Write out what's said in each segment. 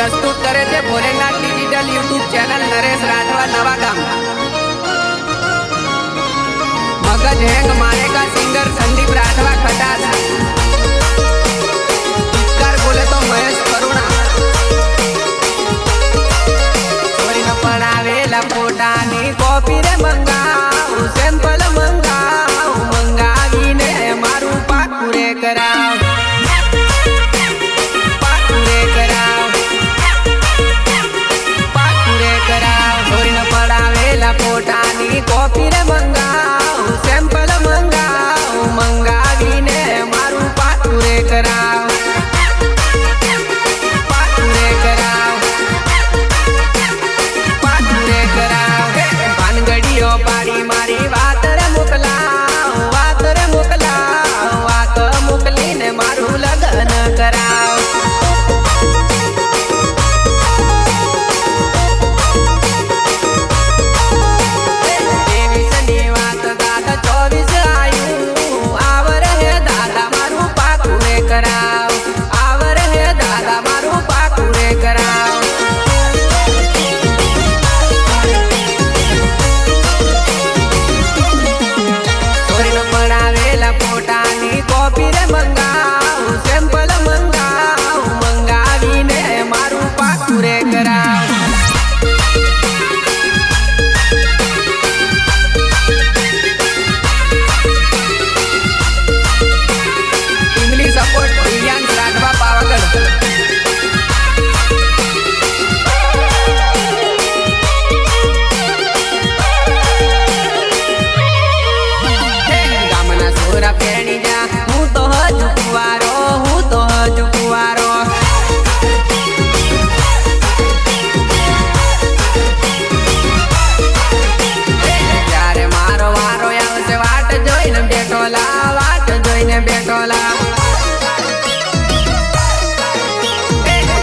प्रस्तुत करे थे Bholenath digital YouTube channel Naresh Rathwa नवा गाम। मगज हैंग मारेगा सिंगर संदीप राठवा खटास। गीतकार बोले तो महेश करुणा। छोरी न पड़ावेला फोटानी कॉपी रे मंगाऊ सैंपल मंगाऊ मंगावीने मारू पाकुरे कराव पाकुरे कराव पाकुरे कराव। छोरी न पड़ावेला फोटानी कॉपी रे मंगाऊ सैंपल मंगाऊ मंगावीने मारू पाकुरे कराव पाकुरे कराव पाकुरे कराव। भानगड़ियों पाड़ी मारी वात रे मोकलाओ वात रे मोकलाओ वात मोकली ने मारू लगन कराव।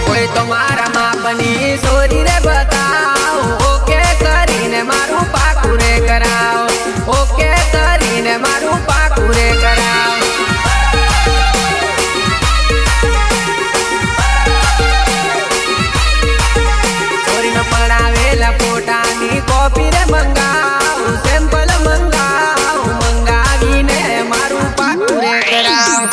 कोई तुम्हारा मापनी सोरी रे बताओ ओके करीने मारू पाकुरे कराओ ओके करीने मारू पाकुरे कराओ। छोरी न पड़ावेला फोटानी कॉपी रे मंगाऊ सैंपल मंगाऊ मंगावीने मारू पाकुरे कराओ।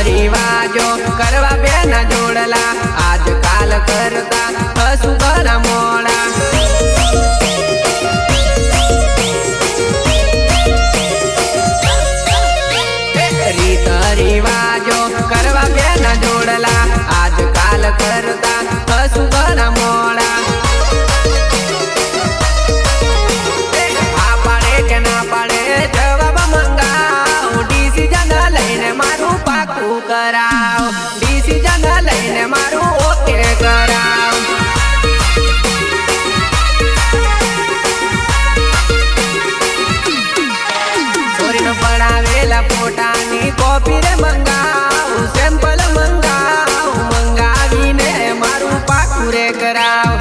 रिवाजो करवा बेना जोड़ला आजकाल करता हसु घना मोड़ा। रीत रिवाजो करवा बेना जोड़ला आजकाल करता हसु घना मोड़ा। आ पाड़े के ना पाड़े जवाब मंगाओ डिसीजन लईने मारू पाकू कराओ डिसीजन लईने मारू ओके कराओ। छोरी न पड़ावेला फोटानी कॉपी रे मंगाऊ सैंपल मंगाऊ मंगावीने मारू पाकुरे कराओ।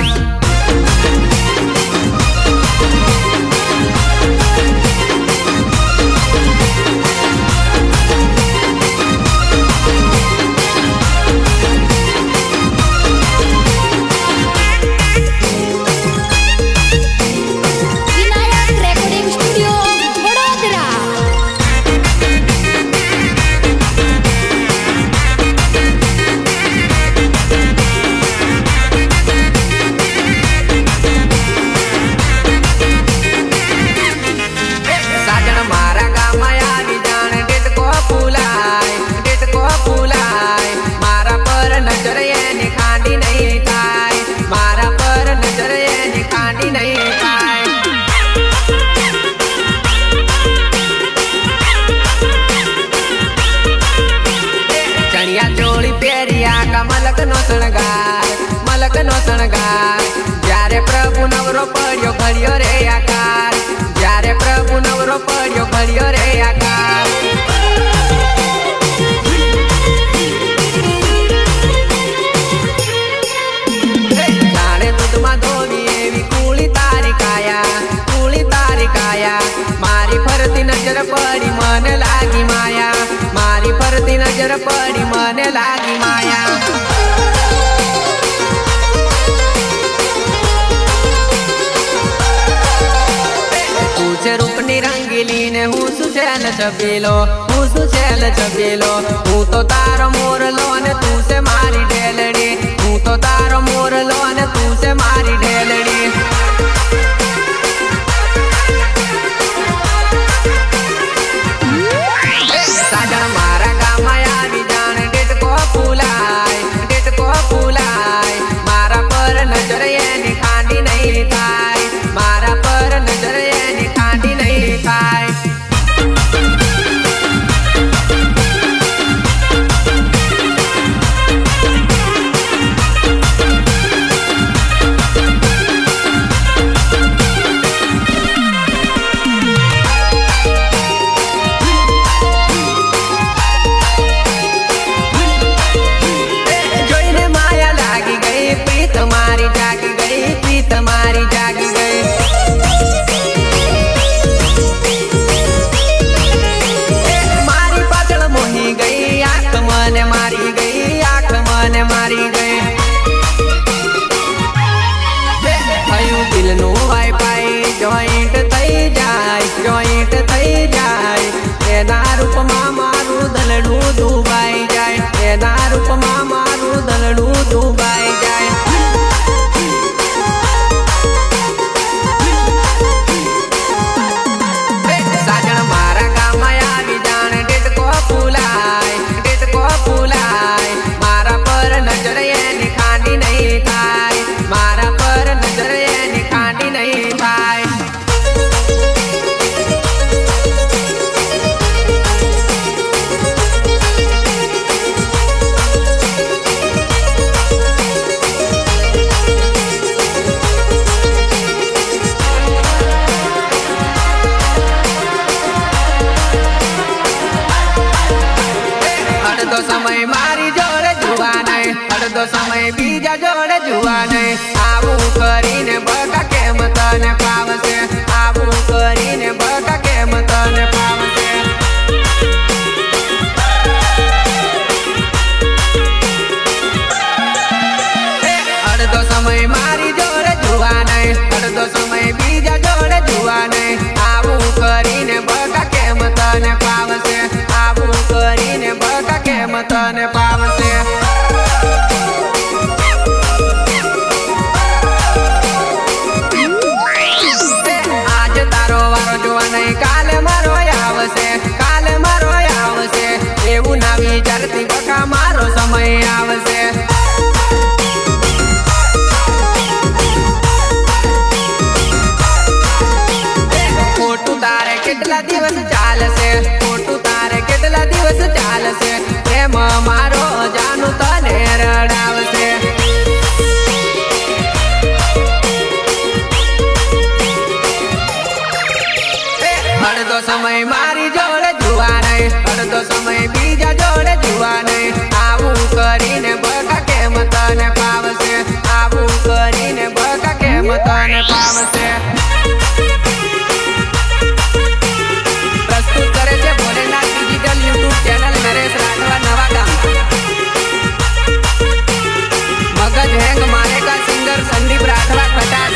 मलक नो शणगार जारे प्रभु नवरो पड़ियो घड़ियो रे आकार जारे प्रभु नवरो पड़ियो घड़ियो रे आकार। लागी माया पूछे रूपनी रंगीली ने हूँ सुचैल छबीलो हूँ सुचैल छबीलो हूँ तो तारो मोरलो ने तू से मारी ढेलड़ी हूँ तो तारो मोरलो ने तू से मारी ढेलड़ी साजन मारा गामाया भी जान डेट को फूलाय मारा पर नजर ये निखानी नहीं थाय मारा पर नजर ये निखानी नहीं थाय मारी गई दिल नु वाईफाई जॉइंट थई जाए एना रूप मा मारू दलडू डूबाई जाए एना रूप मा मारू दलडू डूबाई जाए साजन मारा गामाया भी जान डेट को फूलाय मारा पर नजर ये निखानी नहीं थाय मारा पर नजर ये निखानी नहीं थाय अड़धो समय मारी जोड़े जुआ नहीं अड़धो समय बीजा जोड़े जुआ नहीं आवू करीने बका के मतने पावसे आवू करीने बका के मतने पावसे अड़धो समय मारी जोड़े जुआ नहीं अड़धो समय बीजा जोड़े जुआ नहीं आवू करीने बका के मतने पावसे आवू करीने बका के मतने पावसे आज तारो वारो जोवा नहीं काले मारो आवसे एवं ना विचारती बका मारो समय आवसे फोटू तारे કેટલા દિવસ ચાલશે फोटू तारे કેટલા દિવસ ચાલશે પ્રેમ મારો જાનુ તને રડાવશે અડધો સમય મારી જોડે જુવા નહીં અડધો સમય બીજા જોડે જુવા નહીં આવું કરીને બકા કેમ તને પાવશે આવું કરીને બકા કેમ તને પાવશે प्रस्तुत करे छे Bholenath digital YouTube channel Naresh Rathwa Navagam मगज हैंग मारे का सिंगर संदीप राठवा खटास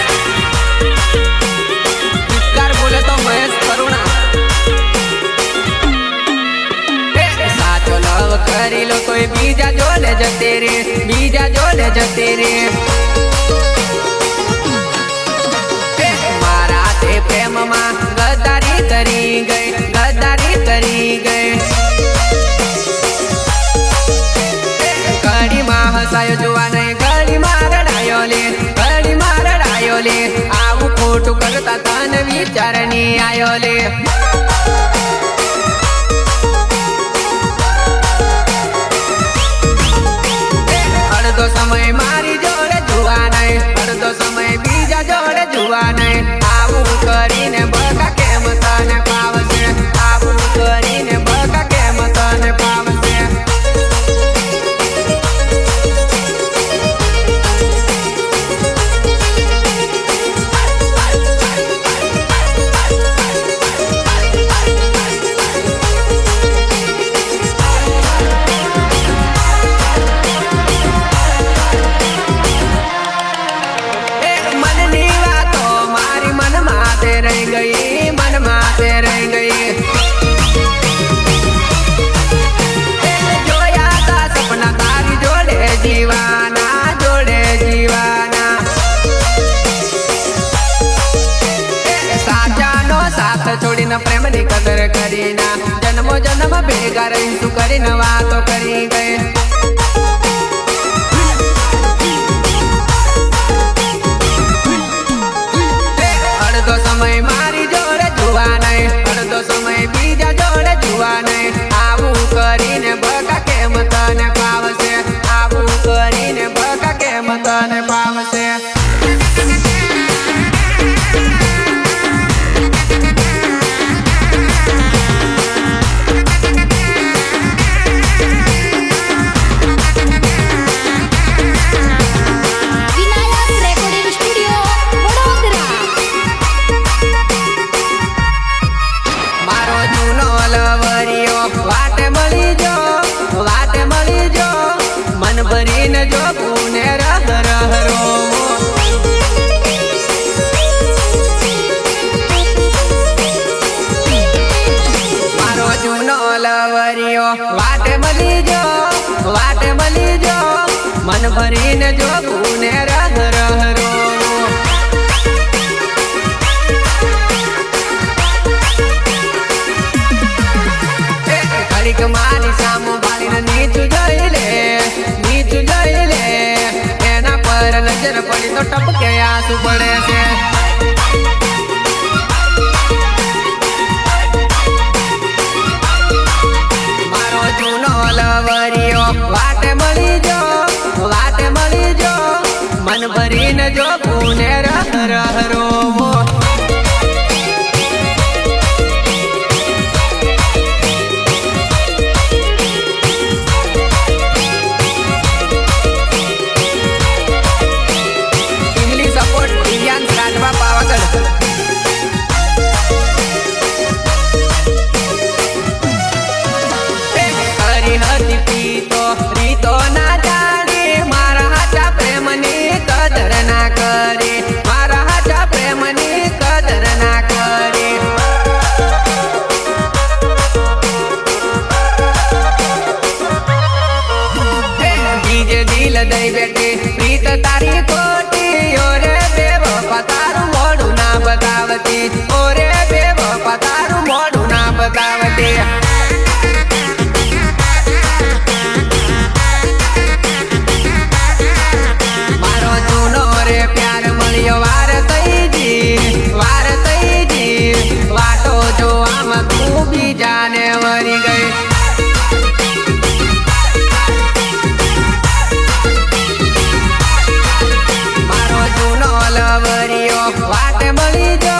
गीतकार बोले तो महेश करुणा साचो लव करी लो कोई बीजा जोले जते रे मारा ते प्रेम मां गद्दारी करी गई कड़ी मां हसायो जुआ नहीं कड़ी मार रडायो ले आવું ખોટું કરતા તને વિચાર ની આયો લે અડધો સમય મારી જોડે જુવા નહીં અડધો સમય બીજા જોડે જુવા નહીં આવું કરીને બકા કેમ તને પાવશે આવું કરીને બકા કેમ તને પાવશે કરીના જન્મો જન્મ ભેગા રહીશું કરીને વાતો કરી ગઈ અડધો સમય મારી જોડે જુવા નહીં અડધો સમય બીજા જોડે જુવા નહીં આવું કરીને બકા કેમ તને ફાવશે આવું કરીને બકા કેમ તને ફાવશે જો પુને રહ રહરો મારો જૂનો લવરિયો વાટે મળી જો મન ભરીને જો પુને રહ રહરો ઘડીક મારી સામો ભાળીને નીચું જોઈ લે એના પર નજર પડી તો ટપકે આંસુ પડે છે મારો જૂનો લવરિયો વાટે મળી જો મન ભરીને જો પુને રહ રહરો દઈ બેટી પ્રીત તારી ખોટી ઓરે બે બાપા તારું મોઢું ના બતાવતી ઓરે બે બાપા તારું મોઢું ના બતાવતી મારો જૂનો રે પ્યાર મળ્યો વાર થઈ જી વાટો જો આમાં તું બીજાને વરી ગઈ લવરિયો વાટે મળી જો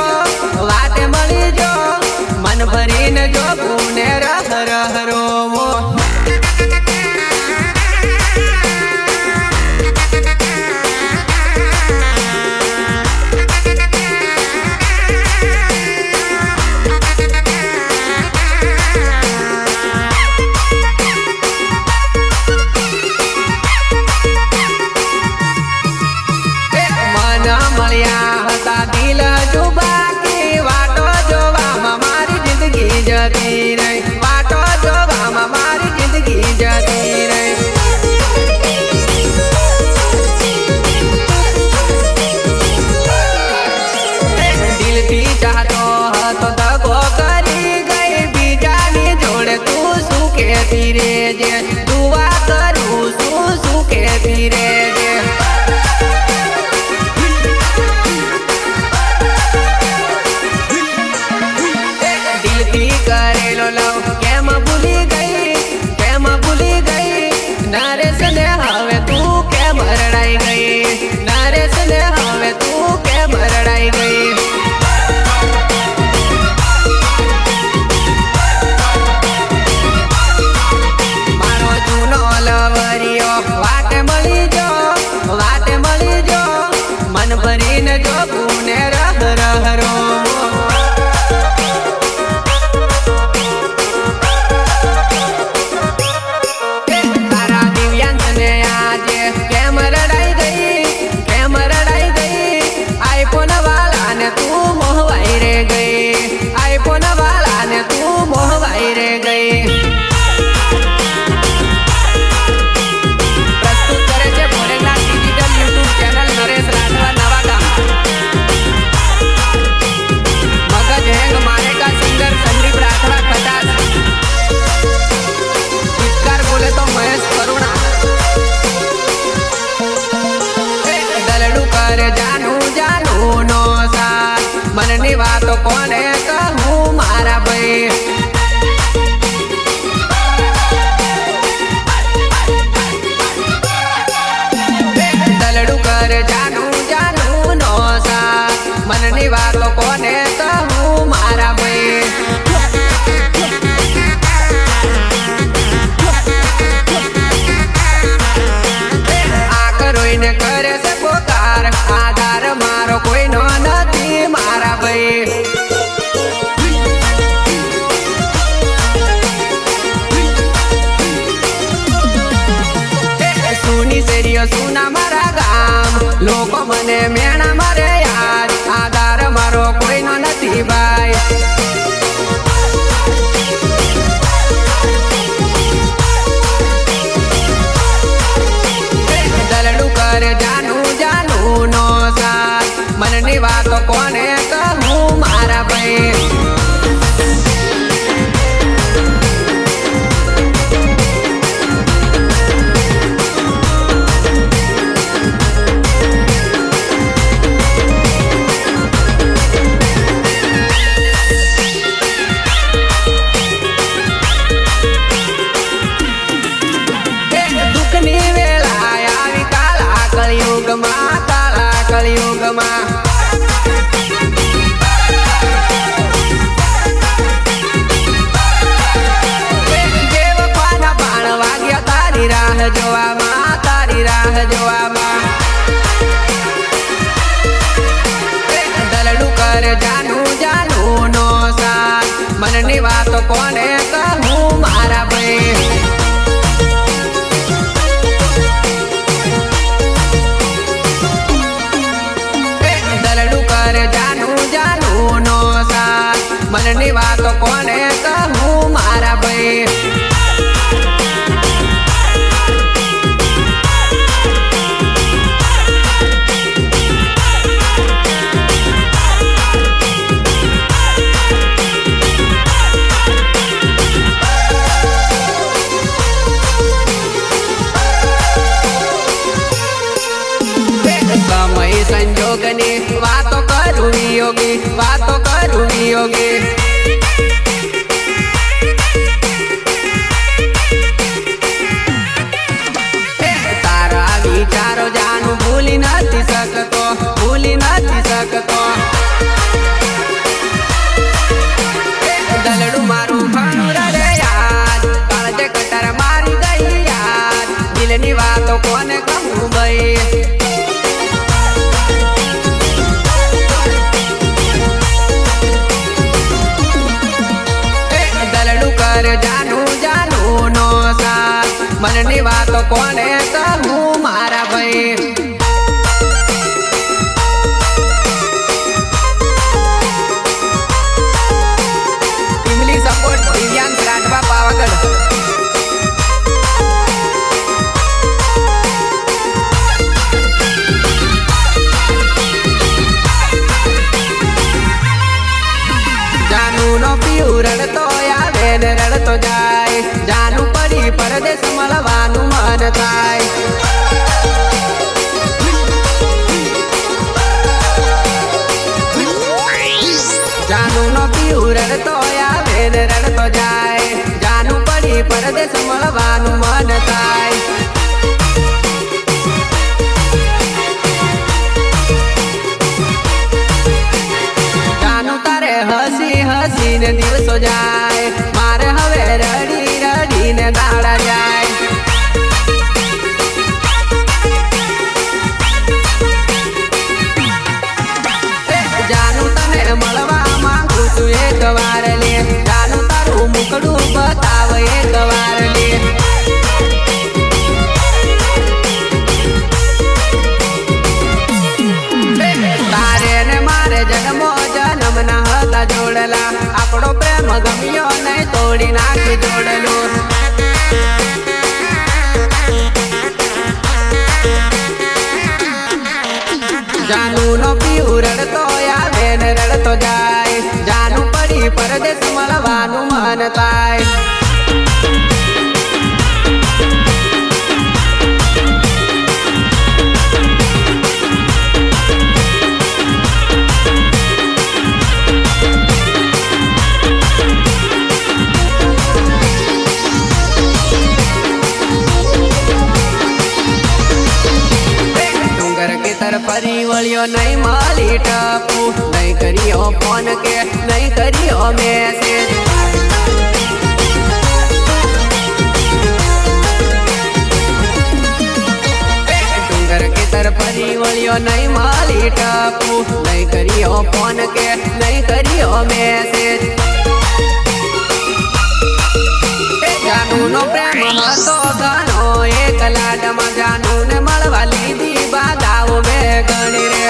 વાતો કોને કહું મારા ભાઈ. દલડું કર જાનું જાનું નો સાથ, મનની વાતો કોને કહું મારા ભાઈ. રોઈને કરે છે પોકાર, આધાર મારો કોઈનો નથી મારા ભાઈ. સુની શેરીઓ સુના મારા ગામ, લોકો મને મેણા મારે યાદ, આધાર મારો કોઈનો નથી ભાઈ. જાનું જાનું નો સાથ, મનની વાતો કોને કહું મારા ભાઈ. દુઃખની વેળા આવી કાળા કળિયુગમાં, કાળા કળિયુગમાં. જે વફાના બાણ વાગ્યા તારી રાહ જોવામાં, તારી રાહ જોવામાં. દલડું કર જાનું જાનું નો સાથ, મનની વાતો કોને કહું મારા ભાઈ. જાનું જાનું નો સાથ, મનની વાતો કોને કહું મારા ભાઈ. સમય સંજોગની વાતો કરું વિયોગી, વાતો કરું વિયોગી. તારા વિચારો જાનું ભૂલી નથી શકતો, ભૂલી નથી શકતો. દલડું મારું ઘણું રડે યાદ, કાળજે કટાર મારી ગઈ યાદ, દિલની વાતો કોને કહું ભાઈ. જાનું જાનું નો સાથ, મનની વાતો કોને કહું મારા ભાઈ. ઇમલી સપોર્ટ દિવ્યાંગ રાઠવા પાવાગઢ. જાનું નો પીવું રડતો આવે ને રડતો જાય, જાનું પડી પરદેશ મળવાનું મન થાય. જાનું નો પીવું રડતો આવે ને રડતો જાય, જાનું પડી પરદેશ મળવાનું મન થાય. જાનું તારે હસી હસીને દિવસો જાય, મારે હવે રડી રડીને દાડા જાય. જાનું તને મળવા માંગુ છું એક વાર લે, જાનું તારું મુખડું બતાવ એક વાર લે. તારે ને મારે જન્મો જન્મના હતા જોડલા, આપણો પ્રેમ ગમ્યો નહીં તોડી નાખી જોડલું. જાનું નો પીવું રડતો આવે ને રડતો જાય, જાનું પડી પરદેશ મળવાનું મન થાય. नहीं मली टपू नहीं करियो फोन के नहीं करियो मैसेज डूंगर की तरफ वलियो नहीं मली टपू नहीं करियो फोन के नहीं करियो मैसेज जानू नो प्रेम हतो घणो एक लाड में जानू ने मळवा लीधी बाधाओ में गणी रे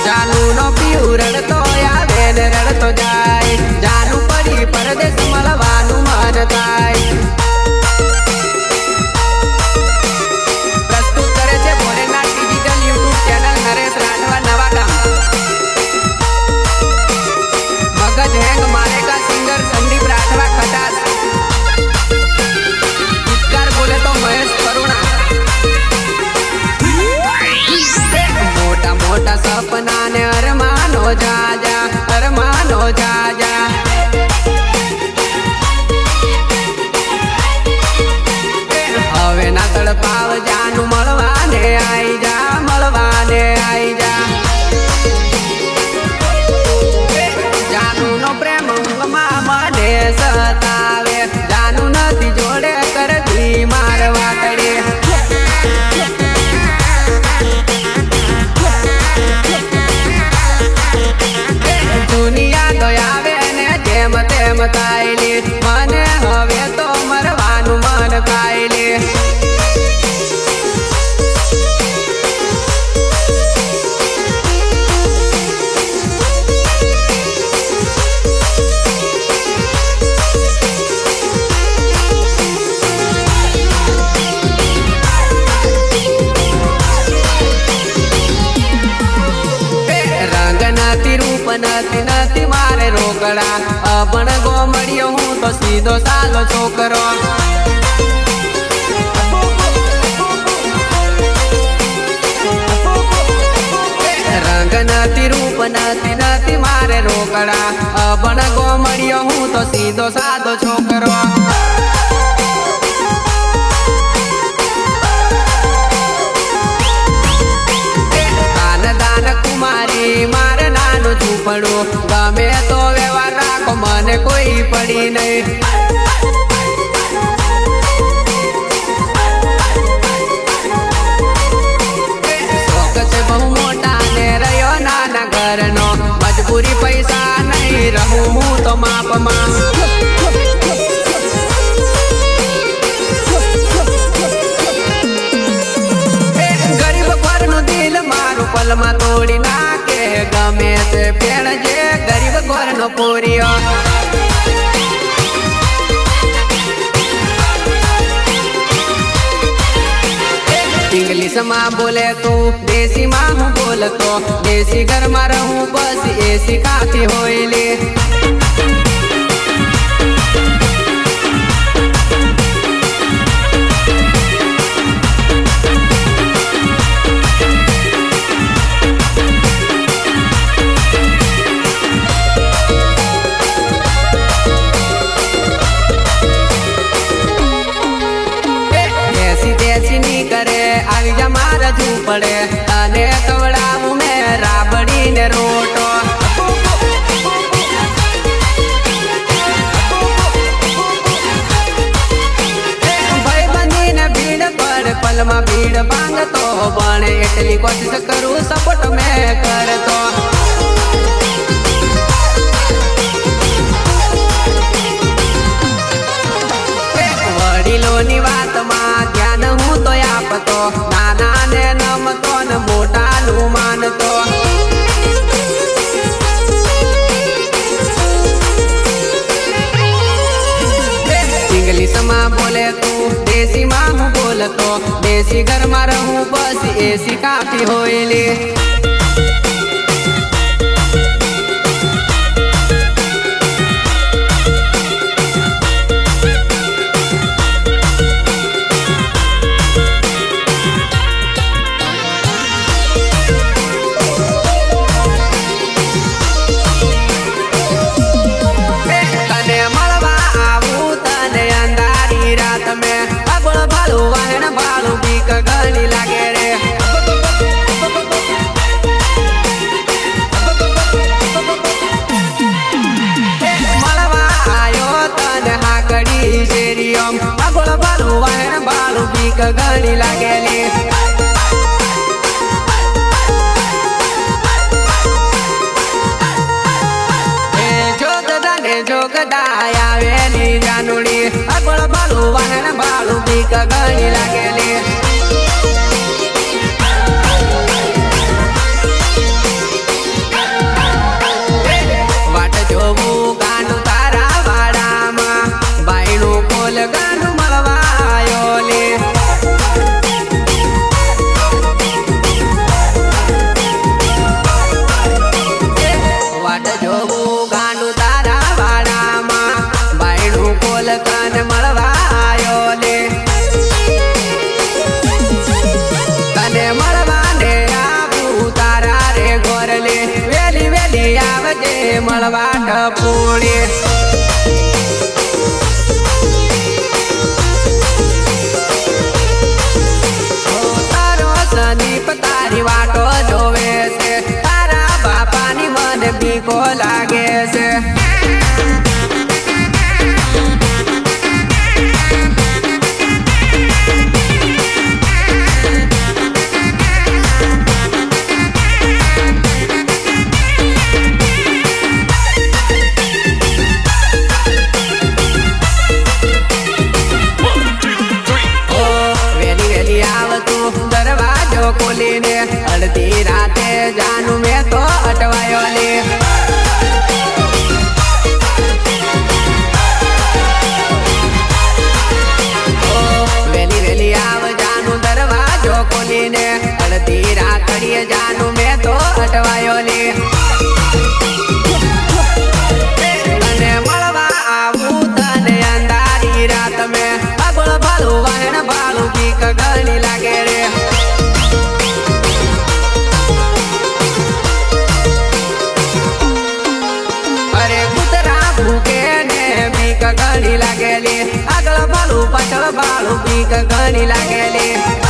जानू नो पीऊ रड़तो आवे ने रड़तो जाए जानू पड़ी परदेश मळवानु मन थाय प्रस्तुत करे छे Bholenath digital YouTube channel Naresh Rathwa नवा गाम मगज हैंग मारेगा सिंगर संदीप राठवा खटास गीतकार बोले तो महेश करुणा मोटा मोटा सपना ने अरमानो जाजा अरमानो जाजा हवे ना तड़पाव जानू मळवाने आई जा मळवाने आई जा जानू नो प्रेम ऊंघमा मने सतावे जानू नथी जोड़े करती मारवा तड़े दुनिया तो आवे ने जेम तेम थायली मने हवे तो मरवानु मन थायली रूप नती नती मारे रोकड़ा अबण गोमड़ियो हूँ तो सीधो सालो छोकरो रंग नती रूप नती नती मारे रोकड़ा अबण गोमड़ियो हूँ तो सीधो सादो छोकरो कुमारी मार नानु झूपड़ो गमे तो व्यवहार राखो मने कोई पड़ी नहीं शौक से बहु मोटा ने रहो नाना घर नो मजबूरी पैसा नहीं रहूं हूँ तो माप मां पल में तोड़ी नाके गमे से फेण जे गरीब घर नो पोरियो इंग्लिश माँ बोले तू देसी माँ हूँ बोल तो देसी घर में रहूं बस ऐसी काफी होइली करे आग जमारा झूपड़े तने कवड़ाऊ में राबड़ी ने रोटो भाई बंदी ने भीड़ पर पल में भीड़ बांग तो बने इटली कोशिश करूँ सपोर्ट में कर तो वडीलोनी वात में ध्यान हूँ तो आपतो नाना ने नमतो न मोटा नु मानतो इंग्लिश में बोले तू देसी माँ हूँ बोलतो देसी घर में रहूं बस ऐसी काफी होइली में ઘણી લાગેલી જોગદા આવેલી જાનુડી અગળ બાળું વાહન બાળું બીક ઘણી લાગેલી વાટ જોવું ગાનું તારા વાડામાં બાયણું કોલ ગાનું મળવા આવ્યોલી વાટ જોવું ગાનું કાન મળવા આવ્યો લે તને મળવા ને આવું તારા રે ગોરલે વેલી વેલી આવજે મળવા ટપુડી તારો સંદીપ તારી વાટો જોવે છે તારા બાપાની મને બીકો લાગે છે ખોલીને અડધી રાતે જાનું મેં તો અટવાયો લે વેલી વેલી આવ જાનું દરવાજો ખોલીને અડધી રાતડીએ જાનું મેં તો અટવાયો લે તને મળવા આવું તને અંધારી રાત મેં અગળ ભાલું વાહન ભાલું બીક ઘણી લાગે રે ઘણી લાગેલી આગળ ભાલું પાછળ ભાલું બીક ઘણી લાગેલી